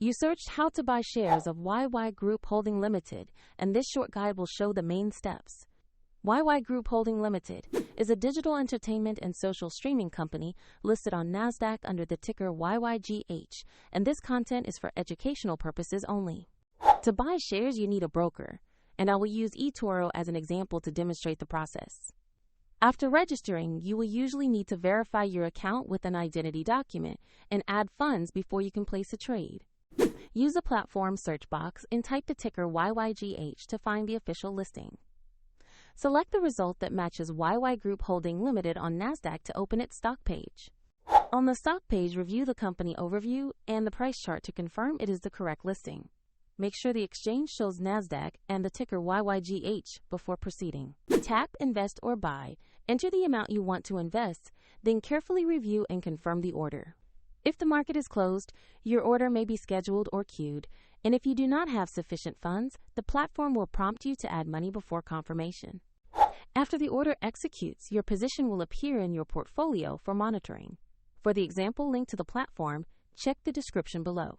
You searched how to buy shares of YY Group Holding Ltd, and this short guide will show the main steps. YY Group Holding Ltd is a digital entertainment and social streaming company listed on NASDAQ under the ticker YYGH, and this content is for educational purposes only. To buy shares, you need a broker, and I will use eToro as an example to demonstrate the process. After registering, you will usually need to verify your account with an identity document and add funds before you can place a trade. Use the platform search box and type the ticker YYGH to find the official listing. Select the result that matches YY Group Holding Ltd on NASDAQ to open its stock page. On the stock page, review the company overview and the price chart to confirm it is the correct listing. Make sure the exchange shows NASDAQ and the ticker YYGH before proceeding. Tap Invest or Buy, enter the amount you want to invest, then carefully review and confirm the order. If the market is closed, your order may be scheduled or queued, and if you do not have sufficient funds, the platform will prompt you to add money before confirmation. After the order executes, your position will appear in your portfolio for monitoring. For the example link to the platform, check the description below.